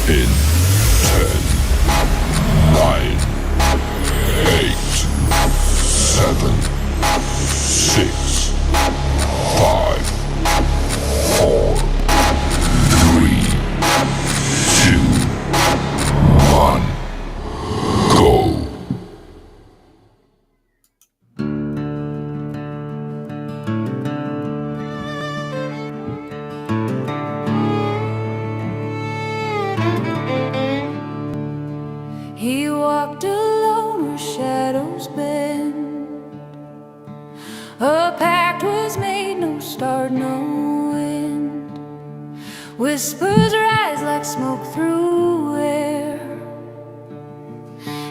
In 10, 9, 8, 7, 6, 5, 4, 3, 2, 1, go. He walked alone where shadows bend. A pact was made, no start, no end. Whispers rise like smoke through air.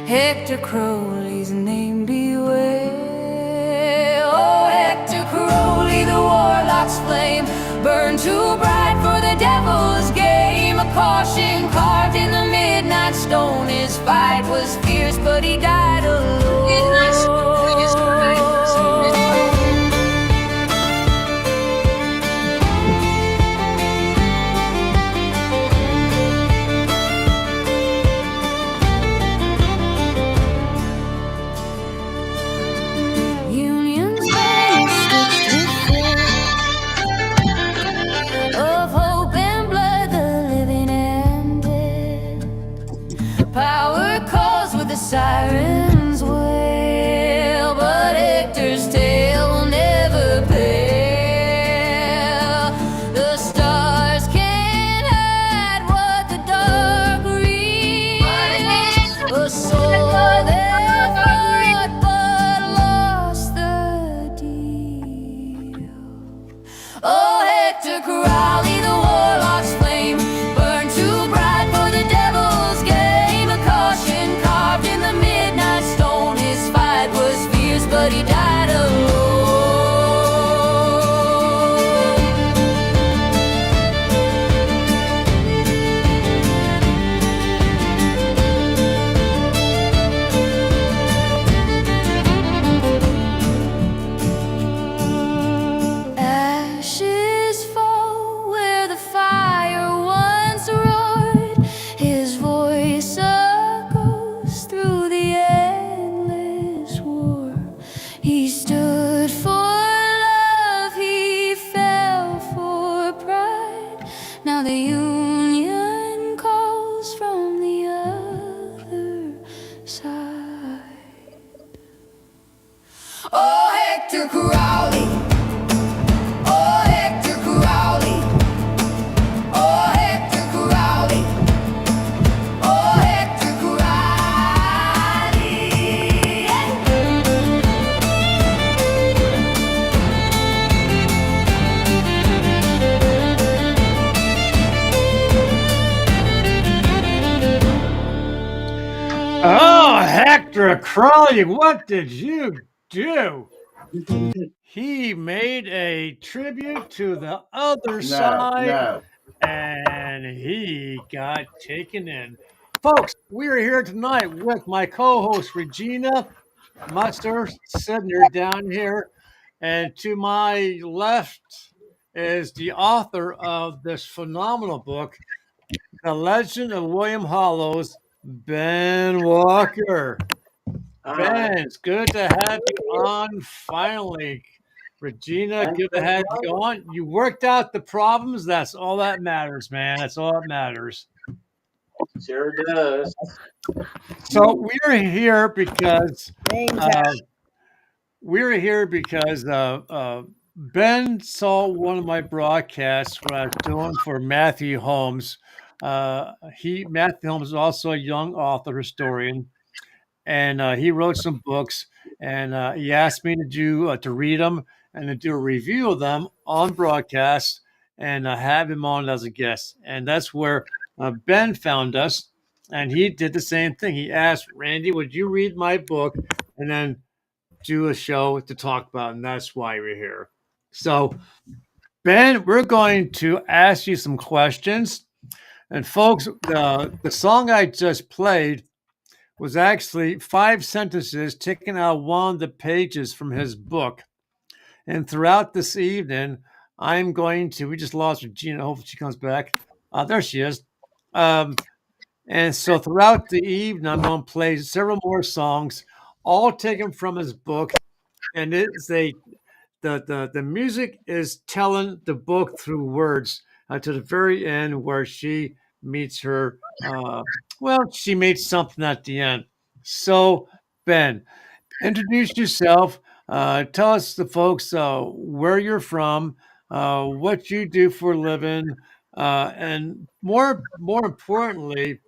Hector Crowley's name beware. Oh, Hector Crowley, the warlock's flame burned too bright for the devil's game. A caution carved in the midnight stone. His fight was fierce, but he died alone. Unions band stitched with thread of hope and blood, the living and dead. Power calls with the sirens wail, but Hector's tale will never pale. The stars can't hide what the dark reads. A soul that fought but lost the deal. Oh, Hector Crowley, the warlock's flame burned too bright for the devil's game. A caution carved in the midnight stone. His fight was fierce, but he died alone. Ashes fall where the fire once roared. His voice echoes through the endless war. He stood for love, he fell for pride. Now the union calls from the other side. Oh, Hector Crowley. Oh, Hector Crowley. Oh, Hector Crowley. Oh, Hector Crowley. Oh, Hector Crowley, what did you do? He made a tribute to the other side No. and he got taken in. Folks, we are here tonight with my co host Regina Muster Sidner down here. And to my left is the author of this phenomenal book, The Legend of William Hollows, Ben Walker. Ben, it's good to have you on finally. Regina, good to have you on. You worked out the problems. That's all that matters, man. That's all that matters. Sure does. So we're here because Ben saw one of my broadcasts when I was doing for Matthew Holmes. Matthew Holmes is also a young author historian, and he wrote some books. And he asked me to read them and to do a review of them on broadcast and have him on as a guest. And that's where Ben found us, and he did the same thing. He asked Randy, "Would you read my book and then do a show to talk about?" And that's why we're here. So, Ben, we're going to ask you some questions. And folks, the song I just played was actually 5 sentences taken out of one of the pages from his book. And throughout this evening, we just lost Regina. Hopefully she comes back. There she is. And so throughout the evening, I'm going to play several more songs, all taken from his book. And it's the music is telling the book through words to the very end where she meets her. Well, she meets something at the end. So, Ben, introduce yourself. Tell us, the folks, where you're from, what you do for a living, and more importantly,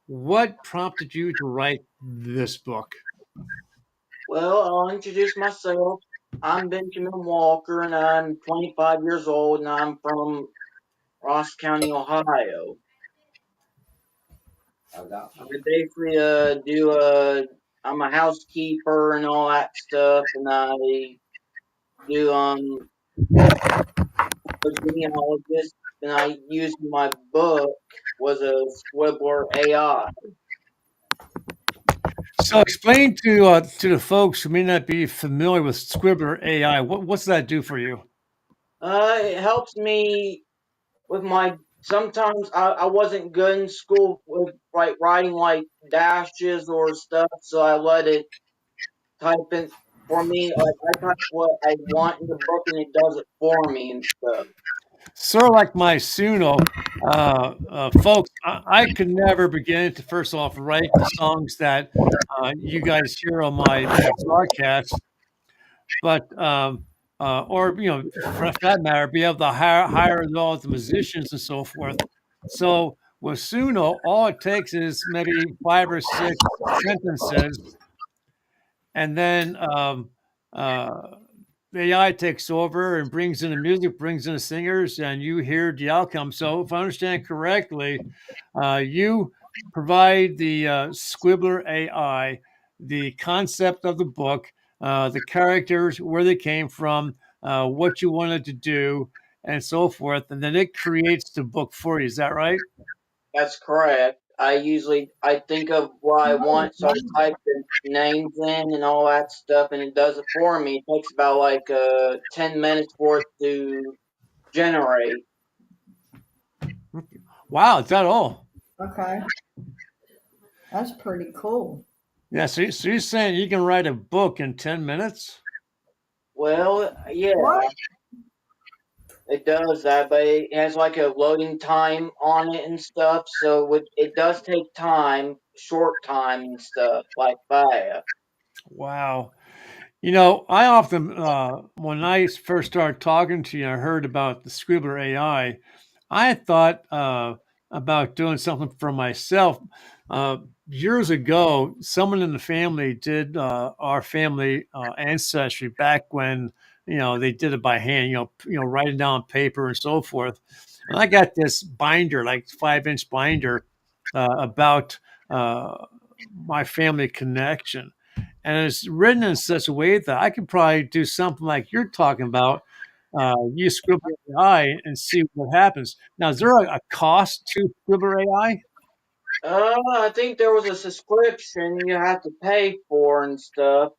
what prompted you to write this book? Well, I'll introduce myself. I'm Benjamin Walker, and I'm 25 years old, and I'm from Ross County, Ohio. I basically I'm a housekeeper and all that stuff, and I do a genealogist, and I use my book was a Squibbler AI. So, explain to the folks who may not be familiar with Scribbler AI. What's that do for you? It helps me with my. Sometimes I wasn't good in school with like writing like dashes or stuff, so I let it type in for me. Like I type what I want in the book, and it does it for me and stuff. Sort of like my Suno, folks. I could never begin to first off write the songs that you guys hear on my broadcast, but or for that matter, be able to hire all the musicians and so forth. So with Suno, all it takes is maybe 5 or 6 sentences, and then the AI takes over and brings in the music, brings in the singers, and you hear the outcome. So, if I understand correctly, you provide the Squibbler AI, the concept of the book, the characters, where they came from, what you wanted to do, and so forth, and then it creates the book for you. Is that right? That's correct. I think of what I want, so I type the names in and all that stuff, and it does it for me. It takes about like 10 minutes for it to generate. Wow, is that all? Okay, that's pretty cool. Yeah, so you're saying you can write a book in 10 minutes? Well, yeah, What? it does that, but it has like a loading time on it and stuff, so it does take time, short time and stuff like that. Wow. I often, when I first started talking to you, I heard about the Scribbler AI. I thought about doing something for myself. Years ago, someone in the family did our family ancestry back when they did it by hand. Writing down on paper and so forth. And I got this binder, like 5-inch binder, about my family connection, and it's written in such a way that I could probably do something like you're talking about. Use Scribbler AI and see what happens. Now, is there a cost to Scribbler AI? I think there was a subscription you have to pay for and stuff.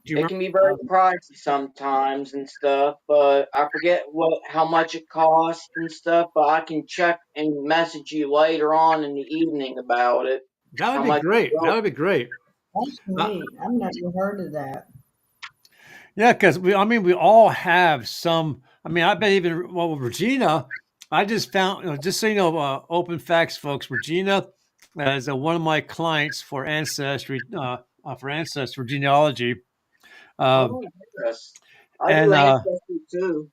Do you It remember? can be very pricey sometimes and stuff, but I forget how much it costs and stuff. But I can check and message you later on in the evening about it. That would How be much? great. That would be great. That's Uh, neat. I've never heard of that. yeah, because we all have some. I mean, I bet even well, Regina. I just found, just so you know, open facts, folks. Regina is one of my clients for ancestry genealogy. Uh, Oh yes, I do and ancestry too.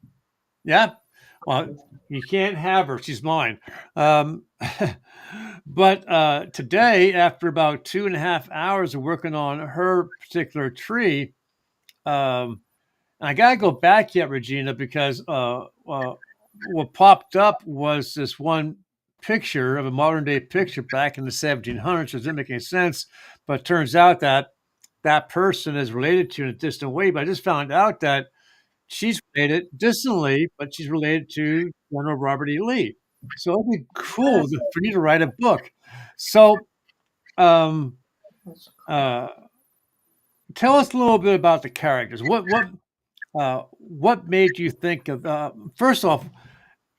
Yeah. Well, you can't have her. She's mine. Um, but today, after about 2.5 hours of working on her particular tree, and I got to go back yet, Regina, because what popped up was this one picture of a modern day picture back in the 1700s, which didn't make any sense. But it turns out that that person is related to in a distant way. But I just found out that she's related distantly, but she's related to General Robert E. Lee. So it'd be cool for you to write a book. So, um, That's cool. uh, tell us a little bit about the characters. What made you think of? First off,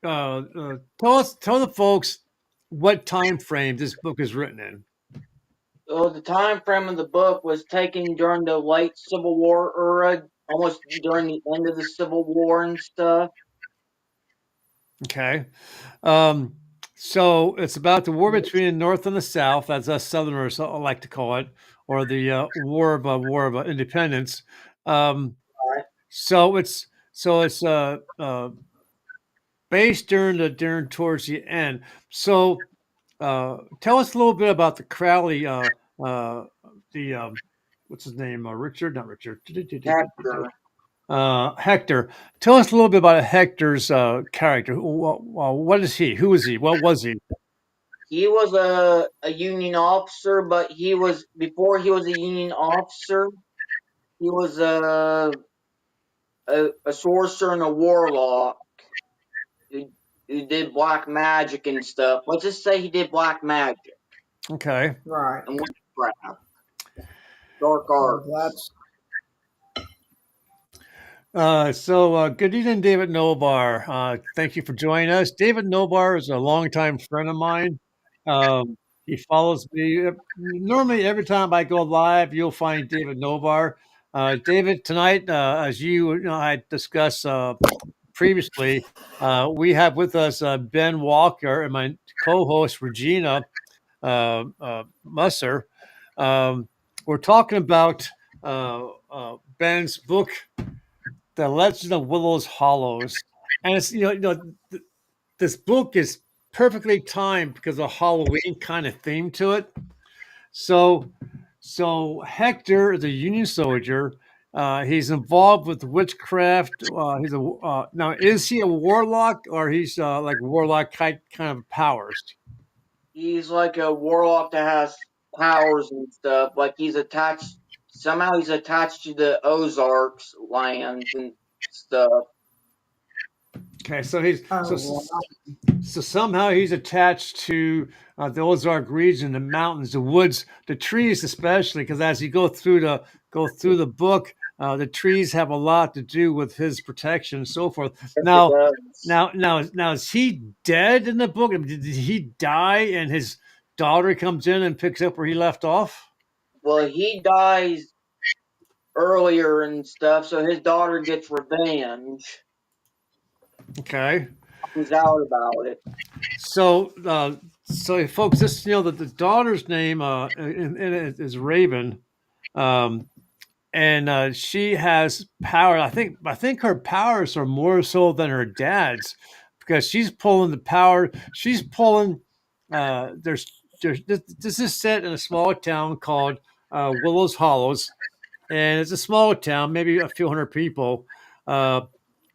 tell the folks what time frame this book is written in. So the time frame of the book was taken during the late Civil War era, almost during the end of the Civil War and stuff. Okay. Um, so it's about the war between the North and the South, as us Southerners like to call it, or the war of independence. Um, Right. so it's based during towards the end. So tell us a little bit about the Crowley, the what's his name? Richard, not Richard. Hector. Hector. Tell us a little bit about Hector's character. What is he? Who is he? What was he? He was a Union officer, but he was before he was a Union officer. He was a sorcerer and a warlock who, who did black magic and stuff. Let's just say he did black magic Okay. Right. and witchcraft, dark So arts. that's Good evening, David Nobar. Thank you for joining us. David Nobar is a longtime friend of mine. He follows me normally every time I go live. You'll find David Nobar. David, tonight, as I discussed previously, we have with us Ben Walker and my co-host Regina Musser. We're talking about Ben's book, The Legend of Willows Hollows, and it's this book is perfectly timed because of Halloween kind of theme to it. So, so Hector is a Union soldier. He's involved with witchcraft. He's a now is he a warlock or he's like warlock kind of powers? He's like a warlock that has powers and stuff. Like he's attached somehow he's attached to the Ozarks lands and stuff. Okay, so he's oh, so wow. so somehow he's attached to the Ozark region, the mountains, the woods, the trees, especially because as you go through the book, the trees have a lot to do with his protection and so forth. Yes, it Now, does. now, is he dead in the book? I mean, did he die and his daughter comes in and picks up where he left off? Well, he dies earlier and stuff, so his daughter gets revenge. Okay. He's out about it. So folks, this that the daughter's name in it is Raven, um, and she has power. I think her powers are more so than her dad's because she's pulling the power. She's pulling. There's this is set in a small town called Willows Hollows, and it's a small town, maybe a few hundred people. Uh,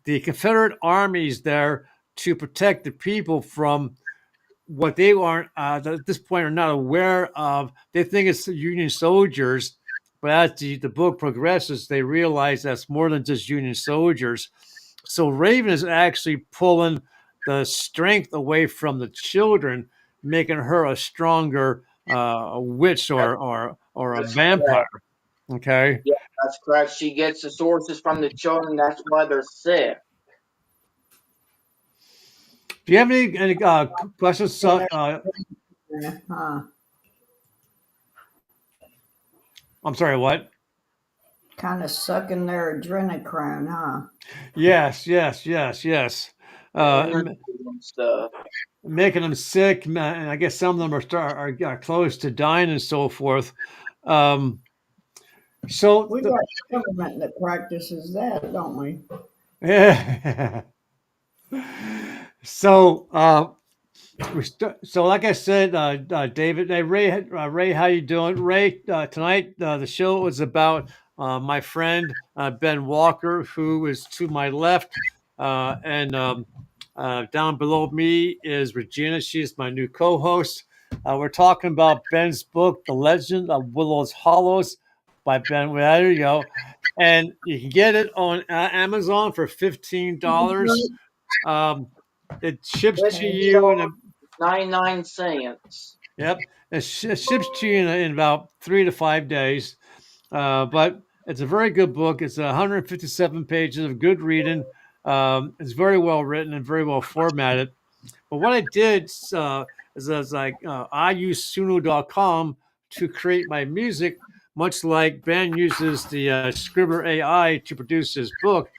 the Confederate army's there to protect the people from what they aren't at this point are not aware of. They think it's Union soldiers, but as the book progresses, they realize that's more than just Union soldiers. So Raven is actually pulling the strength away from the children, making her a stronger witch That, or a that's vampire. correct. Okay. Yeah, that's correct. She gets the sources from the children. That's why they're sick. Do you have any questions? Huh. I'm sorry. What? Kind of sucking their adrenochrome, huh? Yes. The Uh, energy and stuff. Making them sick, and I guess some of them are close to dying and so forth. Um, so We got government that practices that, don't we? yeah. So so like I said, David, hey, Ray, how you doing? Ray, tonight the show was about my friend Ben Walker, who is to my left, and down below me is Regina. She's my new co-host. We're talking about Ben's book, The Legend of Willows Hollows, by Ben. Well, there you go, and you can get it on Amazon for $15. Um, it ships to you in a 99 cents. Yep, it ships to you in about 3 to 5 days. But it's a very good book. It's 157 pages of good reading. It's very well written and very well formatted. But what I did is like I use suno.com to create my music, much like Ben uses the Scribbler AI to produce his book.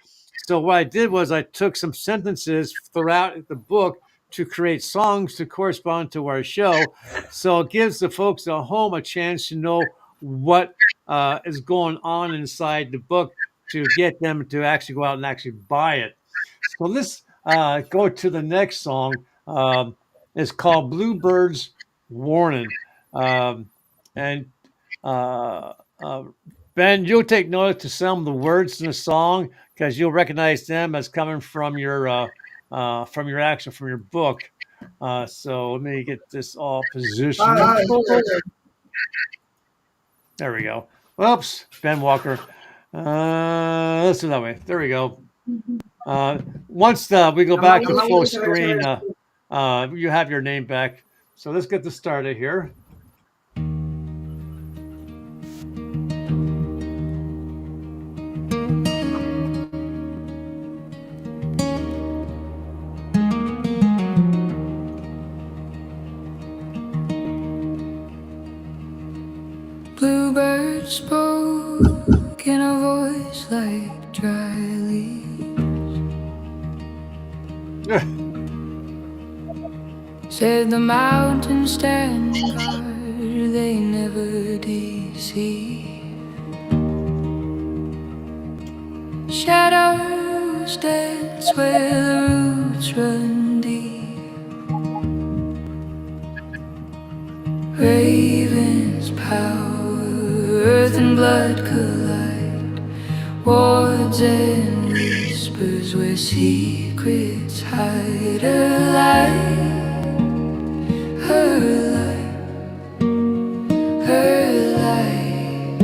So what I did was I took some sentences throughout the book to create songs to correspond to our show. So it gives the folks at home a chance to know what is going on inside the book to get them to actually go out and actually buy it. So let's go to the next song. It's called Bluebird's Warning. And uh, uh, Ben, you'll take note to some of the words in the song because you'll recognize them as coming from your book. So let me get this all positioned. Sure. There we go. Oops, Ben Walker. Let's do it that way. There we go. Once we go back to full screen, you have your name back. So let's get this started here. Bluebird spoke in a voice like dry leaves. Said the mountains stand guard, they never deceive. Shadows dance where the roots run deep. Ravens power, earth and blood collide. Wards and whispers where secrets hide. Her light,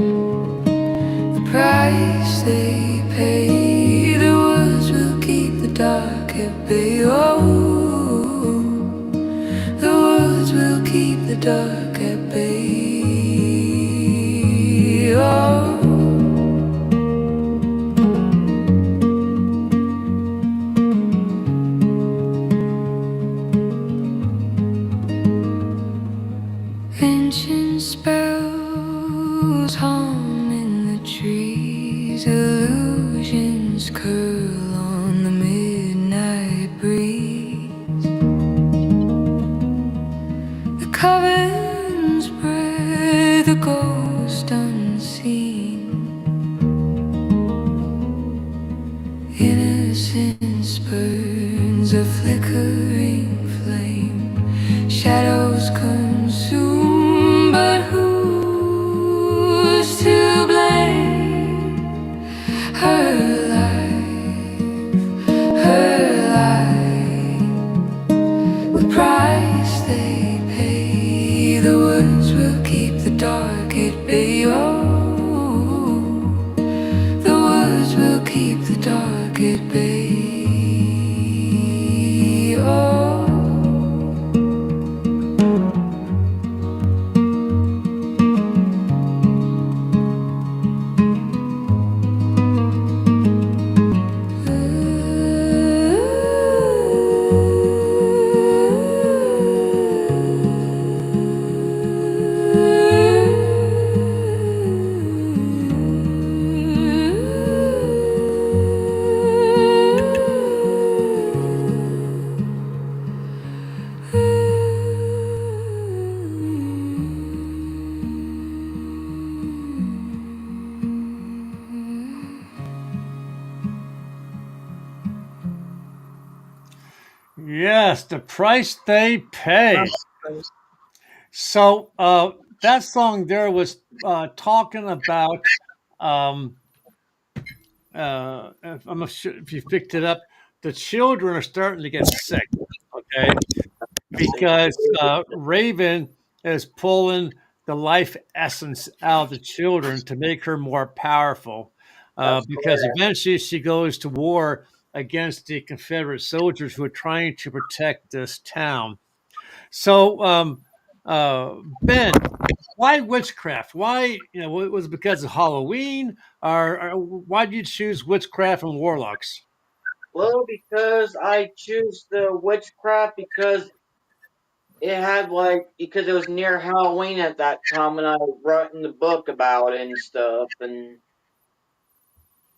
the price they pay. The woods will keep the dark at bay. Oh, the woods will keep the dark at bay. Oh. Ancient spells hum in the trees, illusions curl on the midnight breeze. The covens spread, the ghost unseen. Innocence burns a flickering flame. Shadows consume, but who's to blame? Her life, the price they pay. The words will keep the dark at bay. Oh, the words will keep the dark at bay. Oh. Yes, the price they pay. So that song there was talking about. Um, I'm not sure if you picked it up. The children are starting to get sick. Okay, because Raven is pulling the life essence out of the children to make her more powerful. That's Because correct. eventually she goes to war against the Confederate soldiers who are trying to protect this town. So, Ben, why witchcraft? Why, was it because of Halloween, or why did you choose witchcraft and warlocks? Well, because I choose the witchcraft because It had like because it was near Halloween at that time when I wrote in the book about it and stuff and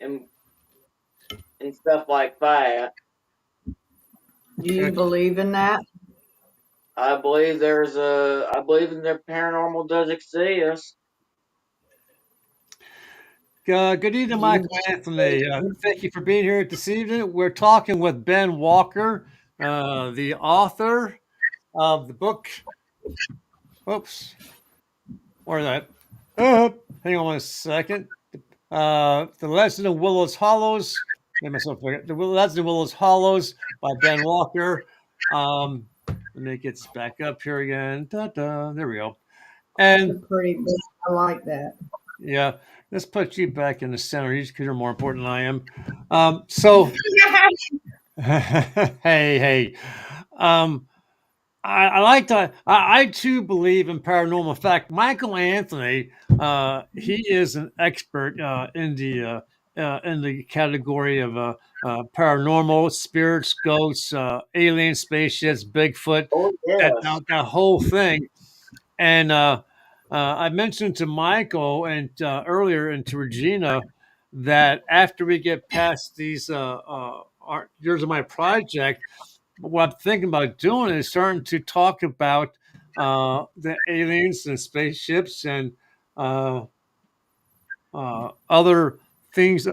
and stuff like that. Do you believe in that? I believe in their paranormal does exist. Good evening, Do you Michael Anthony. Thank you for being here this evening. We're talking with Ben Walker, the author of the book. Oops, where's that? Hang on one second. The Legend of Willows Hollows. Made myself forget. The Legend of Willows Hollows by Ben Walker. Let me get this back up here again. Da-da. There we go. a And pretty big? I like that. yeah, let's put you back in the center because you're more important than I am. So, hey, hey. Um, I like to. I too believe in paranormal. In fact, Michael Anthony, he is an expert in the category of paranormal, spirits, ghosts, alien spaceships, Bigfoot, Oh yes. that whole thing. And I mentioned to Michael and earlier and to Regina that after we get past these years of my project, what I'm thinking about doing is starting to talk about the aliens and spaceships and uh, other things,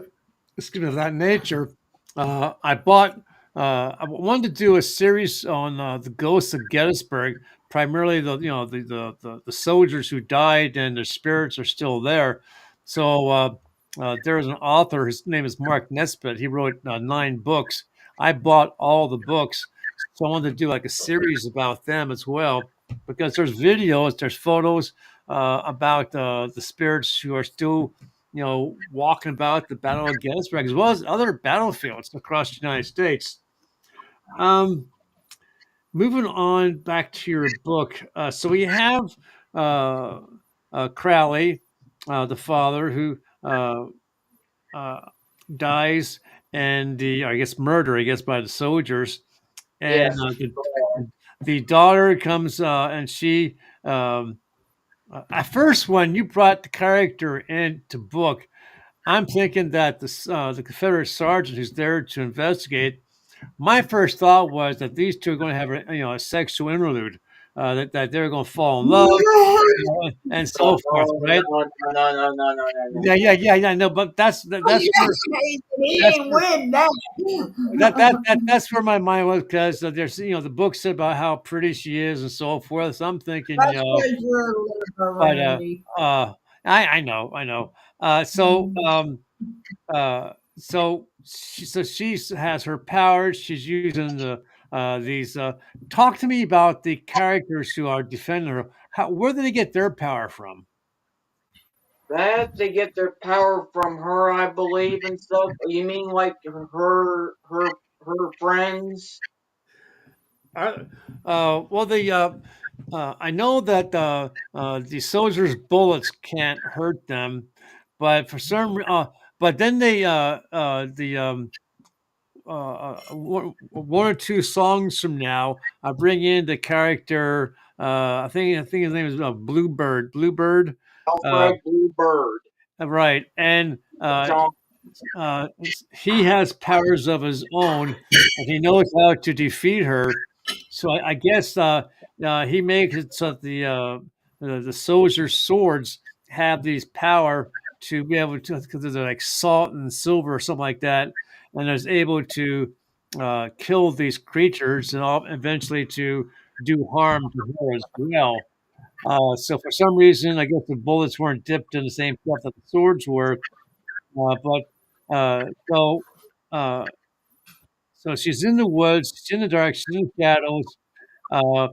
excuse me, of that nature. I bought. I wanted to do a series on the ghosts of Gettysburg, primarily the soldiers who died and their spirits are still there. So there's an author. His name is Mark Nesbitt. He wrote 9 books. I bought all the books, so I wanted to do like a series about them as well because there's videos, there's photos about the spirits who are still walking about the Battle of Gettysburg, as well as other battlefields across the United States. Um, Moving on back to your book. So we have uh, Crowley, the father, who uh, dies and I guess, murder, I guess, by the soldiers. And Yes. the daughter comes and she, at first, when you brought the character into book, I'm thinking that the Confederate sergeant who's there to investigate. My first thought was that these two are going to have a sexual interlude, that they're going to fall in love, and so forth, Oh right? no no no no no no no. Yeah. No, but that's where He that's ain't where with that. that's where my mind was because there's the book said about how pretty she is and so forth. So I'm thinking, That's because you're a liver, but Randy. I know. So she has her powers. She's using these. Talk to me about the characters who are defending her. Where do they get their power from? That they get their power from her, I believe, and stuff. You mean like her friends? Well, I know that the soldiers' bullets can't hurt them, but for some, but then one or two songs from now, I bring in the character. I think his name is Bluebird. Bluebird, uh, Alfred Bluebird. right, and John. he has powers of his own, and he knows how to defeat her. So I guess he makes it so that the soldiers' swords have these power to be able to, because they're like salt and silver or something like that, and is able to kill these creatures and eventually to do harm to her as well. So for some reason, I guess the bullets weren't dipped in the same stuff that the swords were, but uh, so she's in the woods, she's in the dark, she's in the shadows. Uh,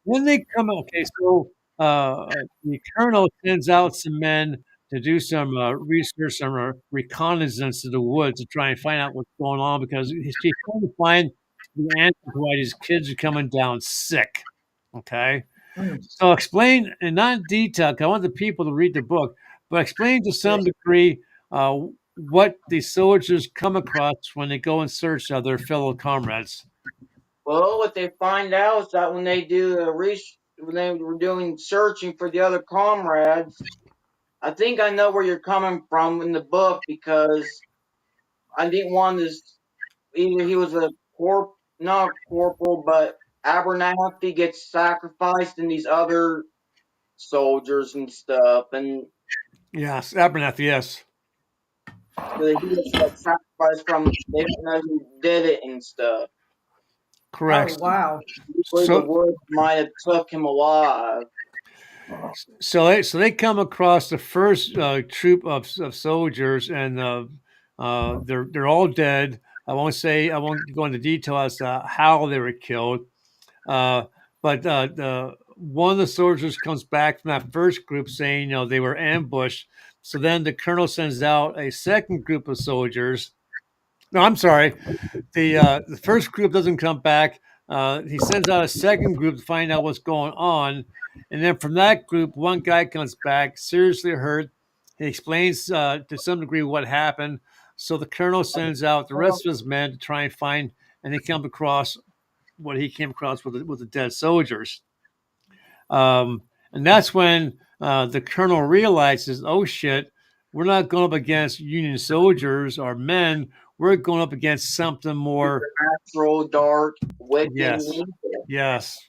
when they come, okay, so the colonel sends out some men to do some research, some reconnaissance to the woods to try and find out what's going on because she's trying to find the answer to why these kids are coming down sick. Okay, so explain, and not in detail, 'cause I want the people to read the book, but explain to some degree uh, what the soldiers come across when they go in search of their fellow comrades. Well, what they find out is that when they do a when they were doing searching for the other comrades, I think I know where you're coming from in the book because I didn't want this. Either he was a not corporal, but Abernathy gets sacrificed, and these other soldiers and stuff, and Yes, Abernathy. Yes, so he gets like sacrificed from they don't know who did it and stuff. Oh, correct. wow. Usually the So, woods might have took him alive. so they come across the first troop of soldiers, and they're all dead. I won't go into detail as to how they were killed. Uh, but one of the soldiers comes back from that first group saying, they were ambushed. So then the colonel sends out a second group of soldiers. No, I'm sorry. The first group doesn't come back. He sends out a second group to find out what's going on, and then from that group, one guy comes back seriously hurt. He explains to some degree what happened. So the colonel sends out the rest of his men to try and find, and they come across what he came across with the dead soldiers. And that's when the colonel realizes, oh shit, we're not going up against Union soldiers or men. We're going up against something more. Supernatural, dark, wicked, and Yes, evil.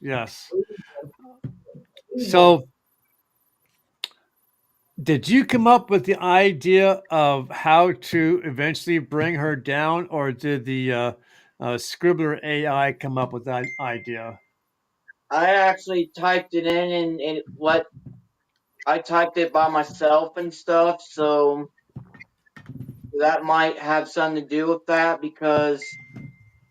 yes. So, did you come up with the idea of how to eventually bring her down, or did the Scribbler AI come up with that idea? I actually typed it in and what I typed it by myself and stuff, so that might have something to do with that because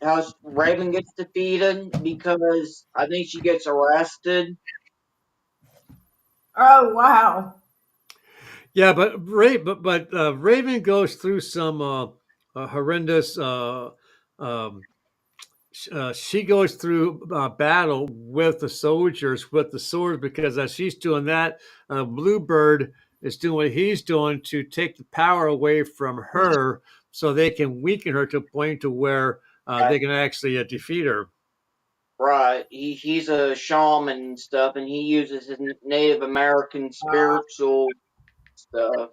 how Raven gets defeated because I think she gets arrested. Oh, wow. Yeah, but Raven goes through some horrendous. She goes through battle with the soldiers with the swords because as she's doing that, Bluebird is doing what he's doing to take the power away from her, so they can weaken her to a point to where Right, they can actually defeat her. right. He's a shaman and stuff, and he uses his Native American Wow. spiritual stuff.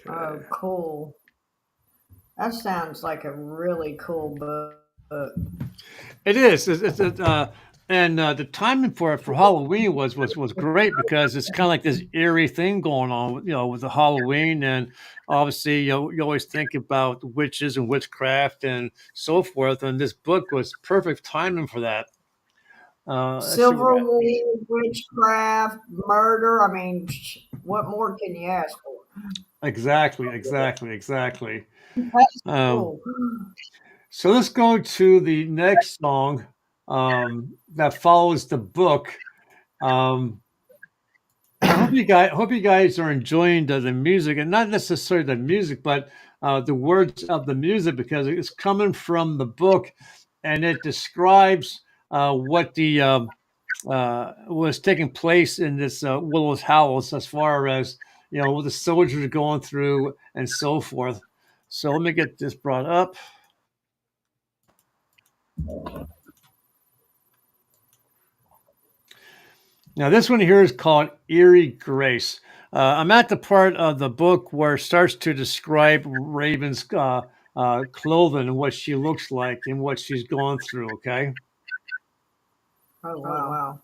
Oh, Okay. cool. That sounds like a really cool book. It is. And the timing for it for Halloween was great because it's kind of like this eerie thing going on, with the Halloween, and obviously you always think about witches and witchcraft and so forth, and this book was perfect timing for that. Let's see Silver War, witchcraft, murder. I mean, what more can you ask for? exactly. That's Um, cool. so let's go to the next song that follows the book. Um, hope you guys are enjoying the music, and not necessarily the music, but the words of the music because it's coming from the book, and it describes what the was taking place in this Willows house as far as what the soldiers are going through and so forth. So let me get this brought up. Now, this one here is called Eerie Grace. I'm at the part of the book where it starts to describe Raven's clothing and what she looks like and what she's gone through. Okay. Oh, wow.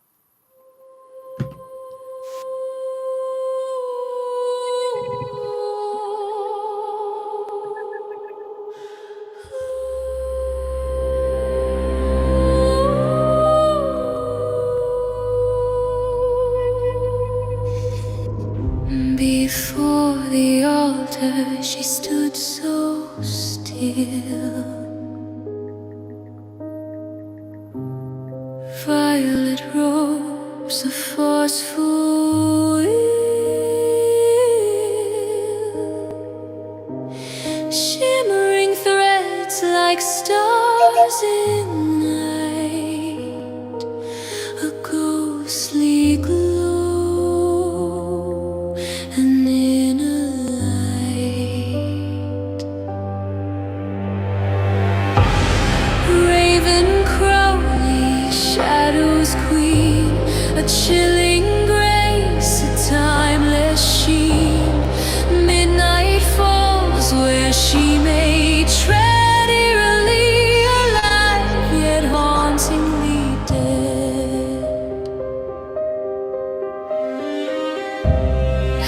Before the altar, she stood so still. Violet robes of forceful will, shimmering threads like stars in night, a ghostly glow, an inner light.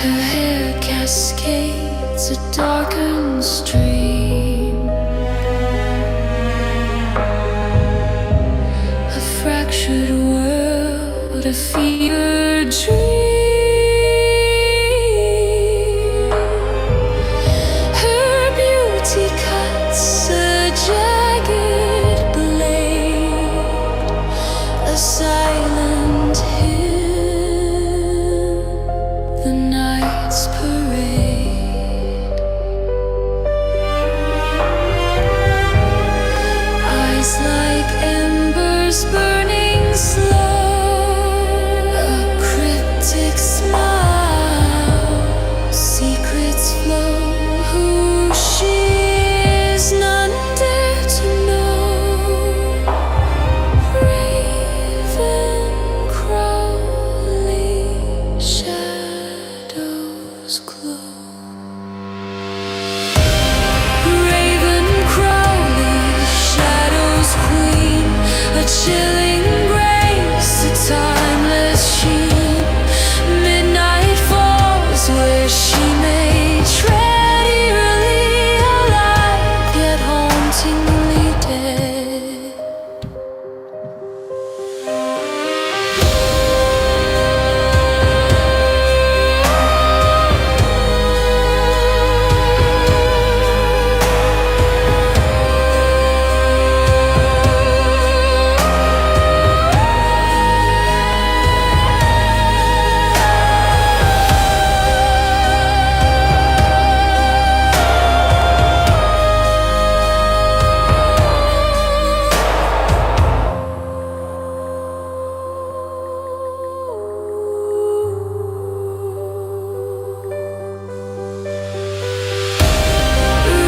Her hair cascades a darkened stream. A fractured world, a fevered dream. Her beauty cuts a jagged blade, a silent hymn, the night's parade. Eyes like embers burning slow, a cryptic smile, secrets flow. Who she is, none dare to know. Raven crawling, shadows glow. Raven crawling, shadows queen, a chilling grace, a timeless sheen. Midnight falls where she may tread, eerily alive, yet hauntingly dead.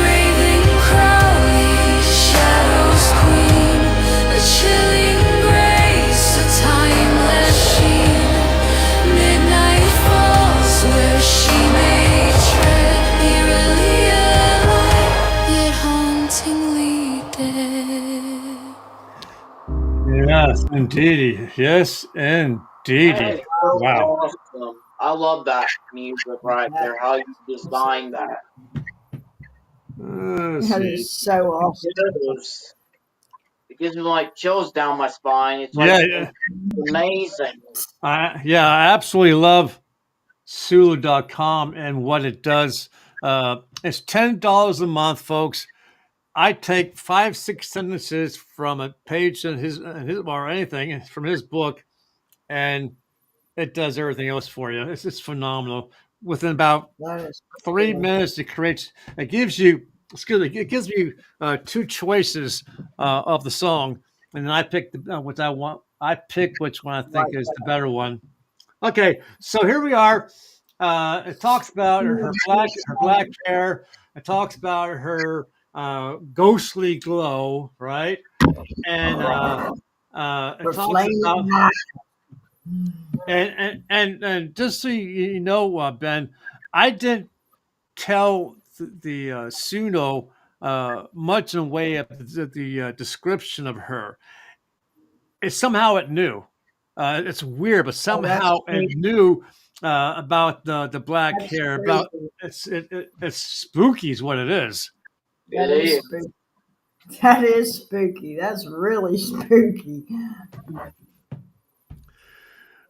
Raven Crowley, shadows queen, a chilling grace, a timeless sheen. Midnight falls where she may tread, eerily alive, yet hauntingly dead. Yes, indeedy. Yes, That indeedy. is so Wow. awesome. I love that music right there. How you designed that. Let's That see. is so awesome. It gives me like chills down my spine. It's Yeah, like yeah. amazing. I absolutely love Sulu.com and what it does. It's $10 a month, folks. I take 5, 6 sentences from a page in his or anything from his book, and it does everything else for you. It's just phenomenal. Within about That is 3 minutes, it gives you, excuse me, it gives you two choices of the song, and then I pick what I want. I pick which one I think like is the better one. Okay, so here we are. It talks about her black hair. It talks about her ghostly glow, right? And it the talks about flaming hot. and just so you know, Ben, I didn't tell the Suno much in the way of the description of her. Somehow it knew. It's weird, but Oh, somehow it knew about the black that's hair. About creepy. it's spooky, is what it is. It That is is. spooky. That is spooky. That's really spooky.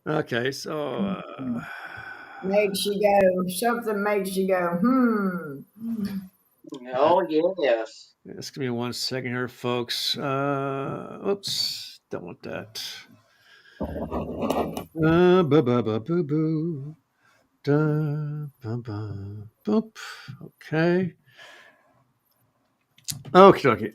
Okay, so Makes you go, something makes you go, Oh yes. just give me 1 second here, folks. Oops, don't want that. Boo boo. Da, boop. Okay. Okay. Okay.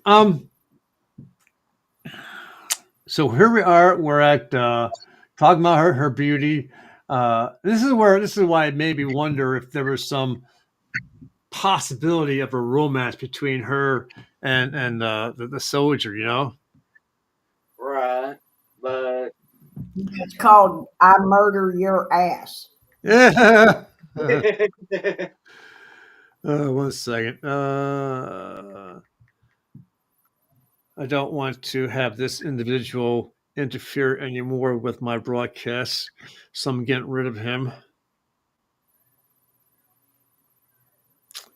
So here we are. We're at talking about her beauty. This is why it made me wonder if there was some possibility of a romance between her and the soldier. You know. Right. But it's called I Murder Your Ass. Yeah. 1 second. I don't want to have this individual interfere anymore with my broadcasts, so I'm getting rid of him.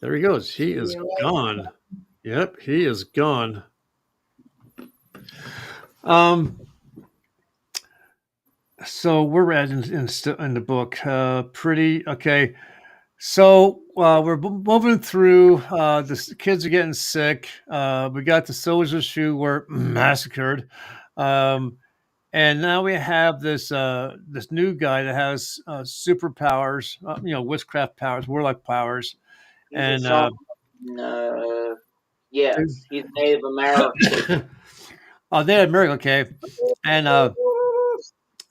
There he goes. He See is you later. gone. Yep, he is gone. Um, so we're at in the book. Pretty okay. So we're moving through. The kids are getting sick. We got the soldiers who were massacred, um, and now we have this new guy that has superpowers. Witchcraft powers, warlock powers, He's a and shaman. Yes, he's Native American. oh, they had America, okay, and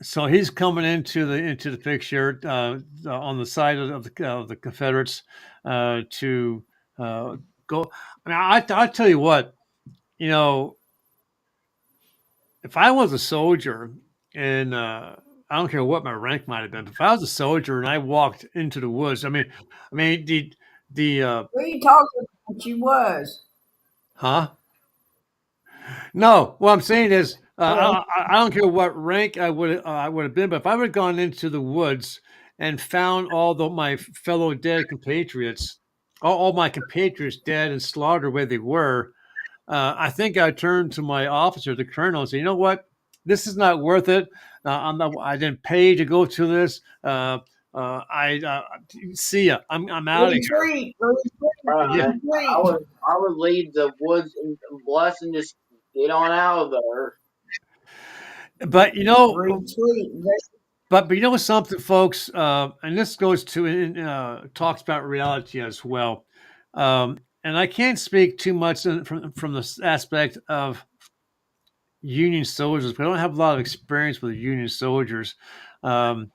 so he's coming into the picture on the side of the Confederates to go. I mean, I tell you what, you know, if I was a soldier and I don't care what my rank might have been, but if I was a soldier and I walked into the woods, I mean the Who are you talking about? You was. huh? No, what I'm saying is, Oh, I don't care what rank I would have been, but if I would have gone into the woods and found my fellow dead compatriots, all my compatriots dead and slaughtered where they were, I think I'd turn to my officer, the colonel, and say, you know what, this is not worth it. I didn't pay to go to this. I see ya. I'm out of here. retreat, retreat, Yeah. I retreat, would leave the woods and bless and just get on out of there. But retreat. But you know something, folks, and this goes to talks about reality as well. And I can't speak too much from this aspect of Union soldiers, but I don't have a lot of experience with Union soldiers. Um,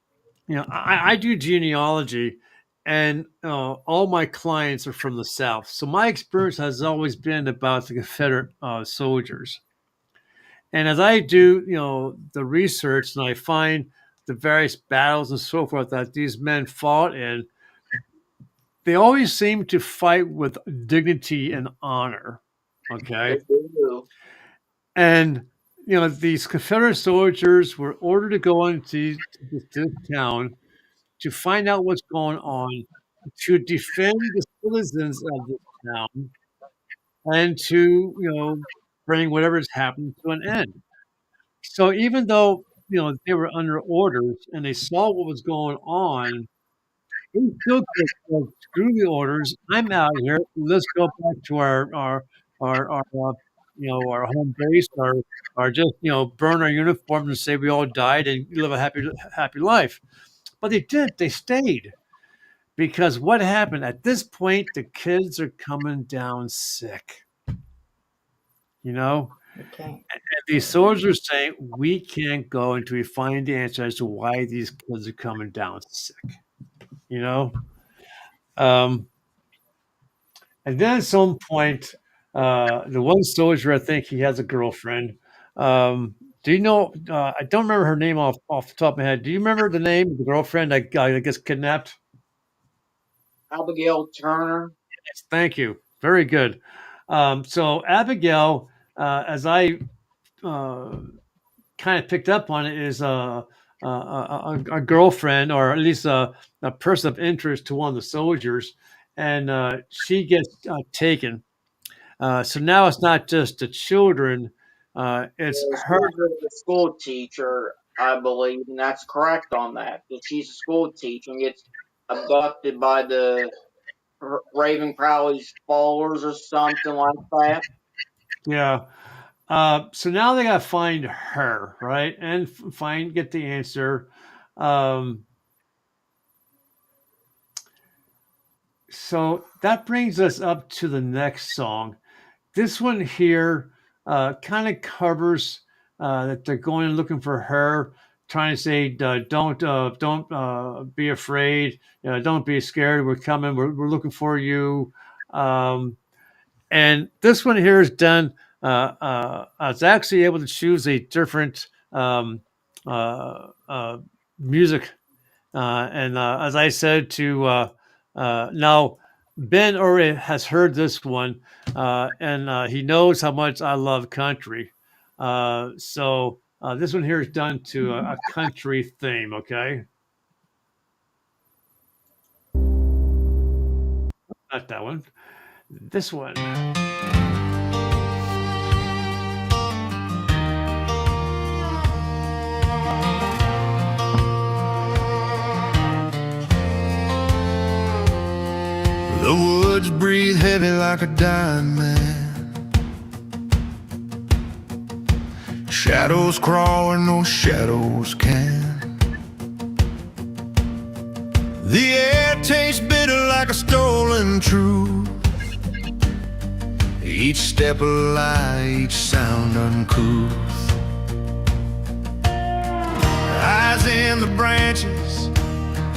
I do genealogy, and all my clients are from the South, so my experience has always been about the Confederate soldiers. And as I do, the research and I find the various battles and so forth that these men fought in, they always seem to fight with dignity and honor. Okay. They do. And, these Confederate soldiers were ordered to go into this town to find out what's going on, to defend the citizens of this town, and to, bring whatever's happened to an end. So even though they were under orders and they saw what was going on, they still could have said, "Screw the orders! I'm out of here. Let's go back to our home base, or just burn our uniforms and say we all died and live a happy life." But they did. They stayed because what happened at this point? The kids are coming down sick. You know, Okay. these soldiers are saying we can't go until we find the answer as to why these kids are coming down sick. You know, um, and then at some point, the one soldier, I think he has a girlfriend. Do you know? I don't remember her name off the top of my head. Do you remember the name of the girlfriend that gets kidnapped? Abigail Turner. Yes, thank you. Very good. So Abigail, as I uh, kind of picked up on it, is a girlfriend, or at least a person of interest to one of the soldiers, and she gets taken. So now it's not just the children; it's her. She's a school teacher, I believe, and that's correct on that. That she's a school teacher and gets abducted by the Raven Crowley's followers or something like that. Yeah. So now they got to find her, right, and get the answer. Um, so that brings us up to the next song. This one here kind of covers that they're going and looking for her, trying to say, don't be afraid, don't be scared. We're coming. We're looking for you. Um, and this one here is done. I was actually able to choose a different music, and as I said to now, Ben already has heard this one, and he knows how much I love country. So this one here is done to a country theme. Okay, Not that one. This one. The woods breathe heavy like a dying man. Shadows crawl where no shadows can. The air tastes bitter like a stolen truth. Each step a lie, each sound uncouth. Eyes in the branches,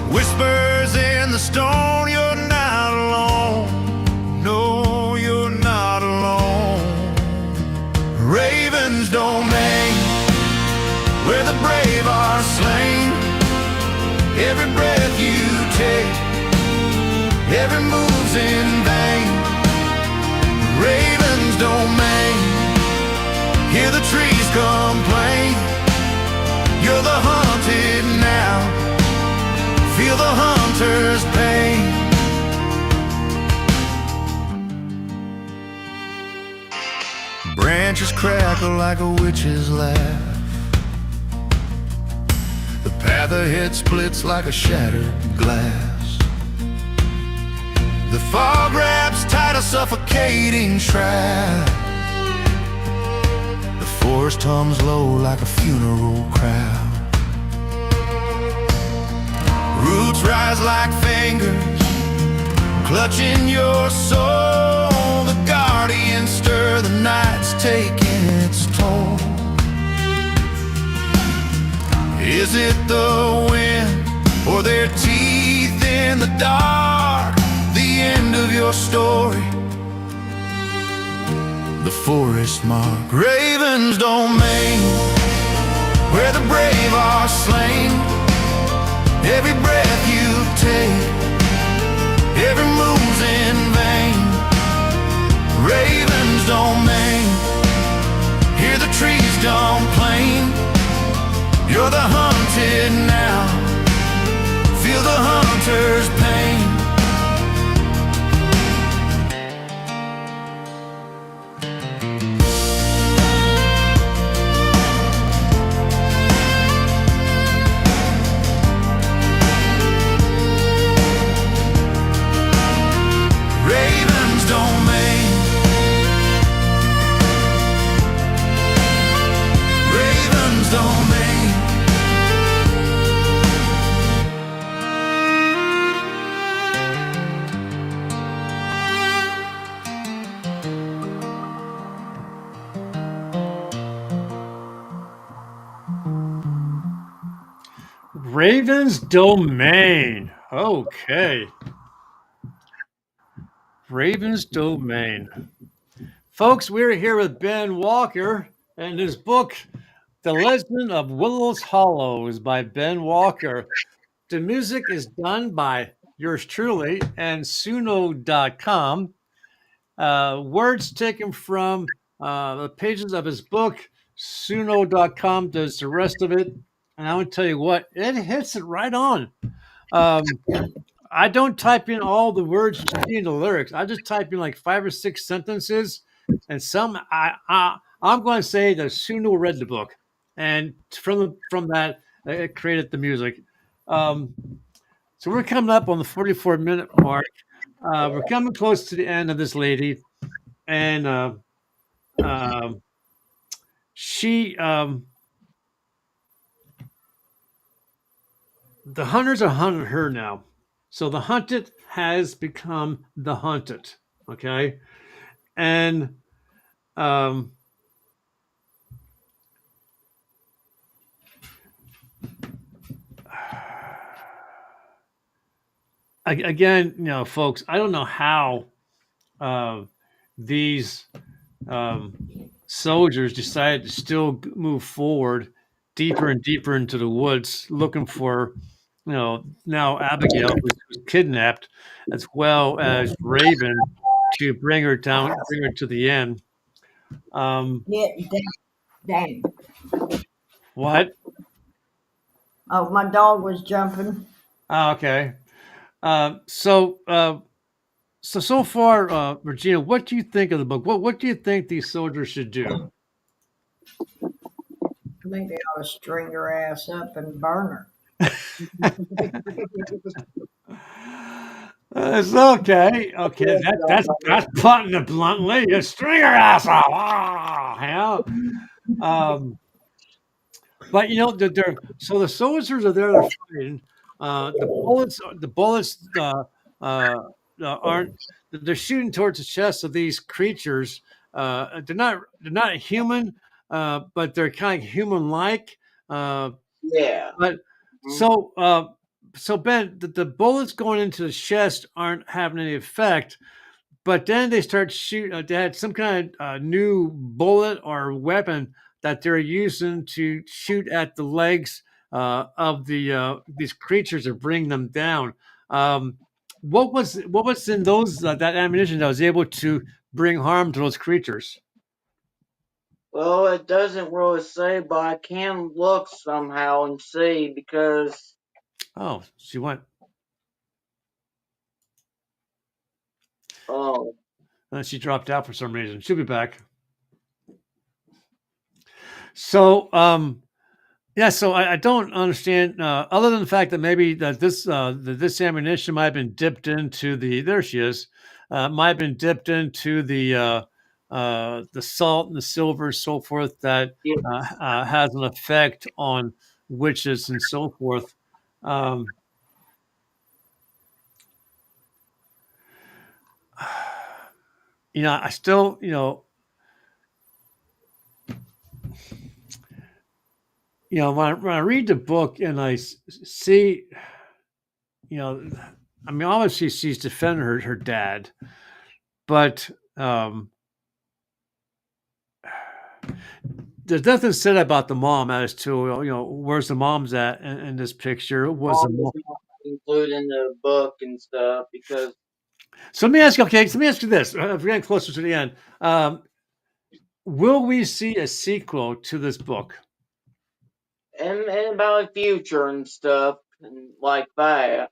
whispers in the stone. You're not alone, no, you're not alone. Raven's domain, where the brave are slain. Every breath you take, every move's in vain. Raven's domain, hear the trees complain. You're the hunted now, feel the hunter's pain. Branches crackle like a witch's laugh. The path ahead splits like a shattered glass. The fog wraps tight a suffocating trap. The forest hums low like a funeral crowd. Roots rise like fingers, clutching your soul. The guardians stir, the night's taking its toll. Is it the wind or their teeth in the dark? The end of your story, the forest mark. Raven's domain, where the brave are slain. Every breath you take, every move's in vain. Raven's domain, hear the trees complain. You're the hunted now, feel the hunter's pain. Raven's domain, Raven's domain. Raven's Domain. Okay. Raven's Domain. Folks, we're here with Ben Walker and his book, The Legend of Willows Hollows by Ben Walker. The music is done by yours truly and Suno.com. Words taken from the pages of his book. Suno.com does the rest of it. And I would tell you what, it hits it right on. I don't type in all the words you see in the lyrics. I just type in like 5 or 6 sentences, and some I'm going to say that Suno read the book, and from that it created the music. So we're coming up on the 44-minute mark. We're coming close to the end of this lady, and she. The hunters are hunting her now. So the hunted has become the hunted. Okay. And again, folks, I don't know how these soldiers decided to still move forward deeper and deeper into the woods looking for now Abigail, who's kidnapped, as well as Raven, to bring her down, bring her to the end. Yeah, dang. What? Oh, my dog was jumping. Oh, okay. So so far, Regina, what do you think of the book? What do you think these soldiers should do? I think they ought to string her ass up and burn her. It's okay. Okay, that's putting it bluntly. You string your ass off. Um, but they're so the soldiers are there. They're fighting. The bullets aren't. They're shooting towards the chest of these creatures. They're not human, but they're kind of human-like. Uh, Yeah. but so Ben, the bullets going into the chest aren't having any effect. But then they start shoot. They had some kind of new bullet or weapon that they're using to shoot at the legs of these creatures and bring them down. What was in those that ammunition that was able to bring harm to those creatures? Well, it doesn't really say, but I can look somehow and see because Oh, she went. oh, She dropped out for some reason. She'll be back. So, yeah, so I don't understand, other than the fact that maybe this ammunition might have been dipped into there she is, might have been dipped into the salt and the silver, so forth, that yeah. has an effect on witches and so forth. Um, I still, when I read the book and I see, I mean, obviously she's defending her dad, but there's nothing said about the mom as to where's the mom's at in this picture. Was the Mom mom? is not included in the book and stuff because So let me ask you. Okay, so let me ask you this. We're getting closer to the end. Will we see a sequel to this book? and about the future and stuff and like that.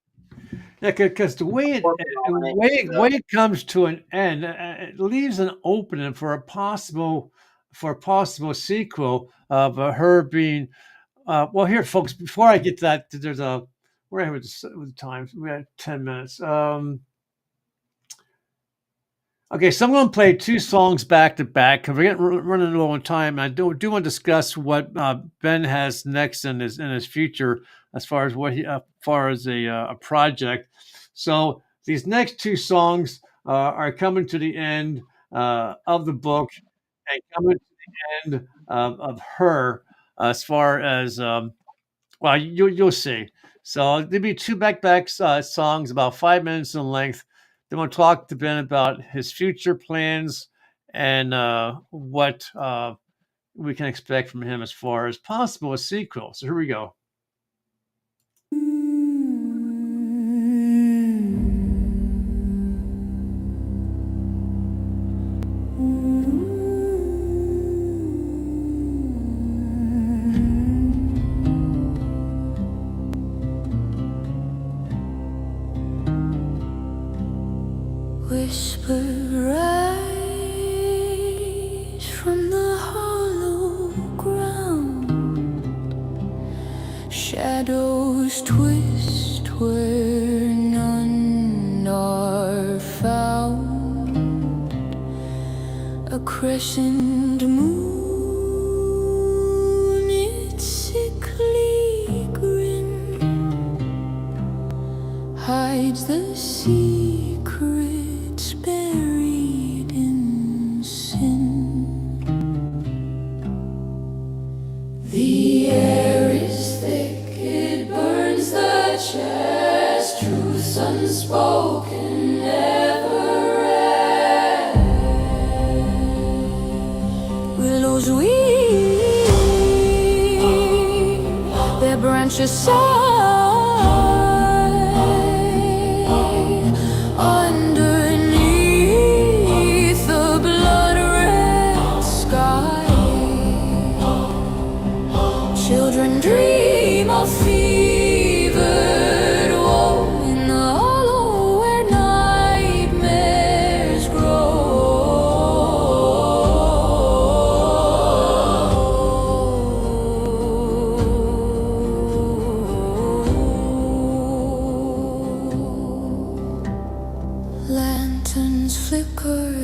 Yeah, because the way Working on it and stuff. it comes to an end, it leaves an opening for a possible sequel of her being. Well, here, folks. Before I get to that, there's a we're here with the time. We had 10 minutes. Okay, so I'm going to play two songs back to back because we're running low on time. I do want to discuss what Ben has next in his future as far as a project. So these next two songs are coming to the end of the book and coming to the end of her as far as well, you'll see. So there'll be two back songs about 5 minutes in length. Then we'll talk to Ben about his future plans and what we can expect from him as far as possible a sequel. So here we go. Whisper rise from the hollow ground. Shadows twist where none are found. A crescent moon, its sickly grin hides the secrets buried in sin. The air is thick, it burns the chest. Truths unspoken never end. Willows weep, their branches sigh. Underneath the blood-red sky, children dream of fevered woe in the hollow where nightmares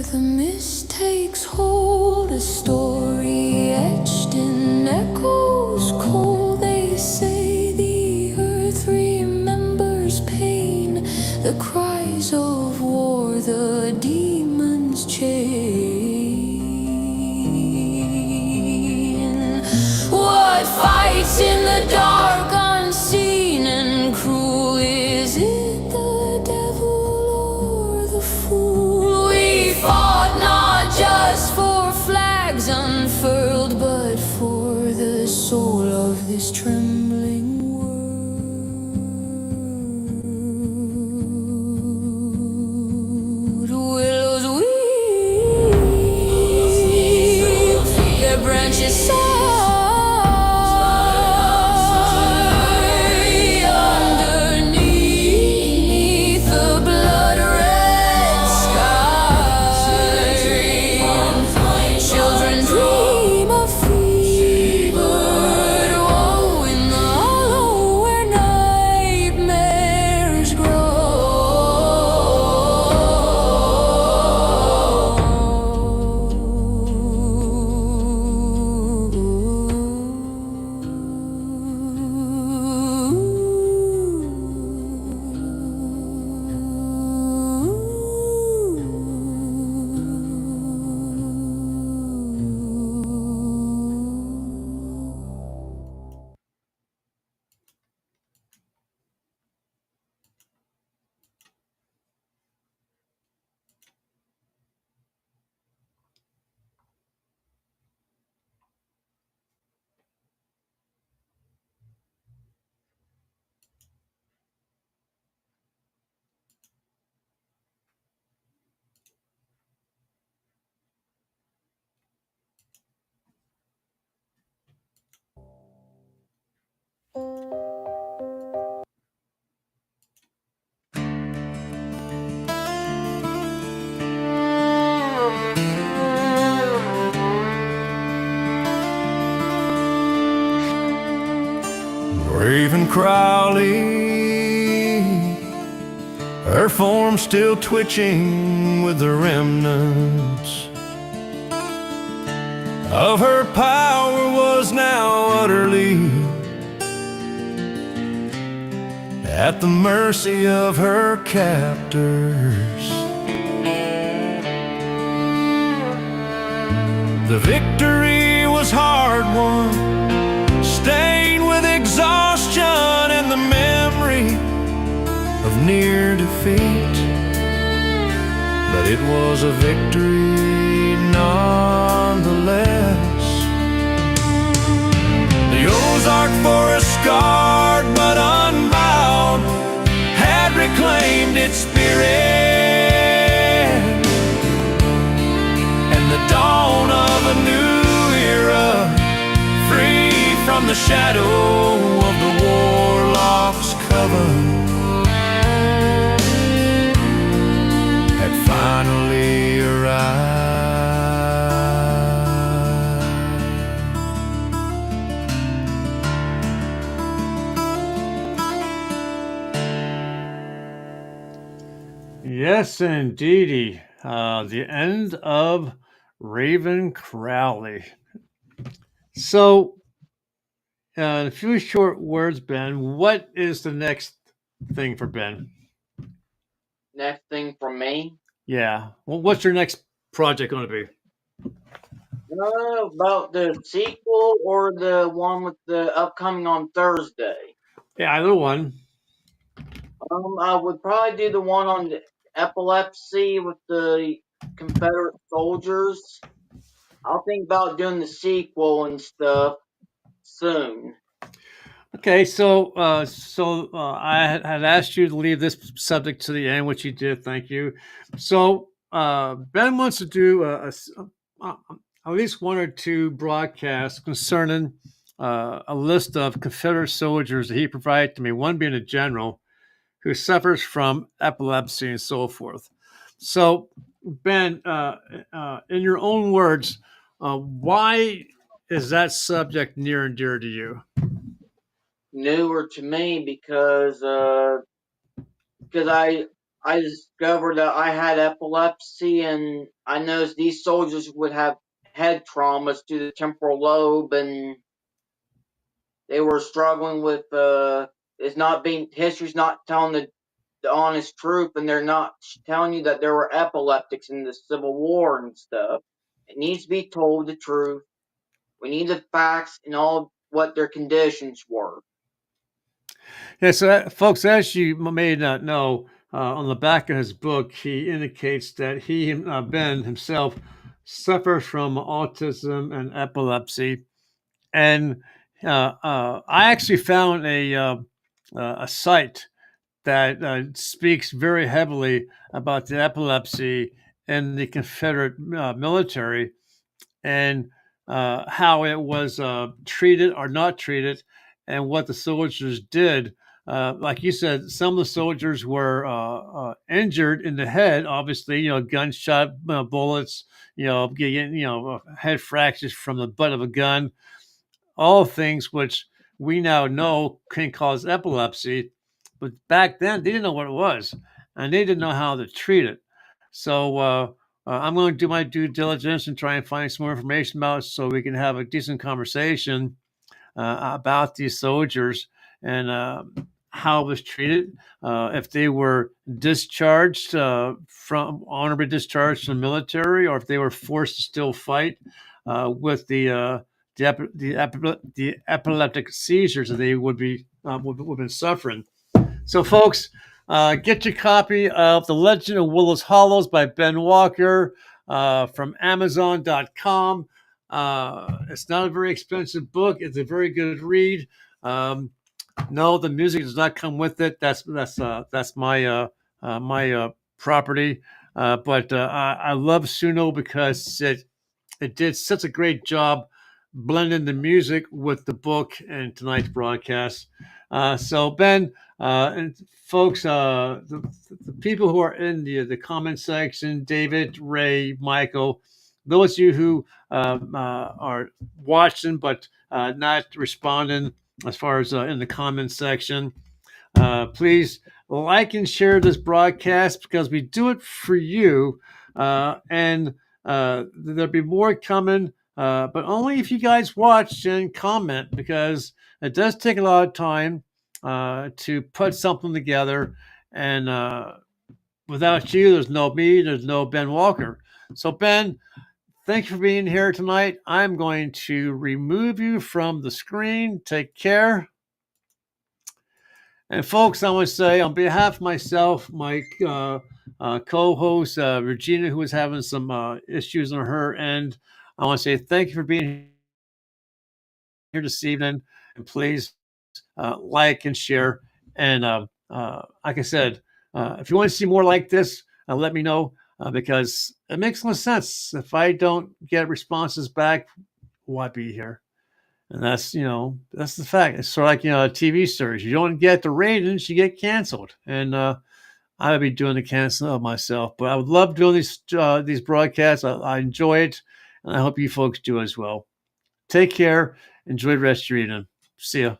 the mist takes hold, a story etched in echoes cold. They say the earth remembers pain, the cries of war, the demons chain. What fights in the dark, unseen and cruel? Is it the devil or the fool? We fought not just for flags unfurled, but for the soul of this trembling world. Willows weep, their branches sigh. Underneath the blood-red sky, children dream of freebird. Woe in the hollow where nightmares Raven Crowley, her form still twitching with the remnants of her power, was now utterly at the mercy of her captors. The victory was hard won, stained with exhaustion and the memory of near defeat. But it was a victory nonetheless. The Ozark forest, scarred but unbound, had reclaimed its spirit, and the dawn of a new era, free from the shadow of the warlocks' coven, had finally arrived. Yes, indeedy. The end of Raven Crowley. So, in a few short words, Ben, what is the next thing for Ben? Next thing from me. Yeah. Well, what's your next project going to be? About the sequel or the one with the upcoming on Thursday. Yeah, either one. I would probably do the one on the epilepsy with the Confederate soldiers. I'll think about doing the sequel and stuff soon. Okay, so I had asked you to leave this subject to the end, which you did. Thank you. So Ben wants to do at least one or two broadcasts concerning a list of Confederate soldiers that he provided to me. One being a general who suffers from epilepsy and so forth. So Ben, in your own words, why is that subject near and dear to you? Newer to me because I I discovered that I had epilepsy, and I noticed these soldiers would have head traumas to the temporal lobe, and they were struggling with it's not being history's not telling the honest truth, and they're not telling you that there were epileptics in the Civil War and stuff. It needs to be told the truth. We need the facts and all what their conditions were. Yeah, so folks, as you may not know, on the back of his book, he indicates that he, Ben himself, suffers from autism and epilepsy. And I actually found a site that speaks very heavily about the epilepsy in the Confederate military and how it was treated or not treated, and what the soldiers did. Like you said, some of the soldiers were injured in the head. Obviously, gunshot bullets. Getting head fractures from the butt of a gun. All things which we now know can cause epilepsy, but back then they didn't know what it was, and they didn't know how to treat it. So I'm going to do my due diligence and try and find some more information about it so we can have a decent conversation about these soldiers and how it was treated, if they were discharged from honorably discharged from the military, or if they were forced to still fight with the epileptic seizures that they would have been suffering. So, folks, get your copy of The Legend of Willows Hollows by Ben Walker from Amazon.com. It's not a very expensive book. It's a very good read. No, the music does not come with it. That's my property. But I love Suno because it did such a great job blending the music with the book and tonight's broadcast. So Ben and folks, the people who are in the comment section, David, Ray, Michael, those of you who are watching but not responding as far as in the comment section, please like and share this broadcast because we do it for you. And there'll be more coming, but only if you guys watch and comment, because it does take a lot of time to put something together. And without you, there's no me, there's no Ben Walker. So, Ben, thank you for being here tonight. I'm going to remove you from the screen. Take care. And folks, I want to say on behalf of myself, my co-host Regina, who is having some issues on her end, I want to say thank you for being here this evening, and please like and share. And like I said, if you want to see more like this, let me know, because it makes no sense if I don't get responses back. Why be here? And that's the fact. It's sort of like a TV series. You don't get the ratings, you get canceled. And I would be doing the canceling of myself, but I would love doing these broadcasts. I enjoy it, and I hope you folks do as well. Take care. Enjoy the rest of your evening. See ya.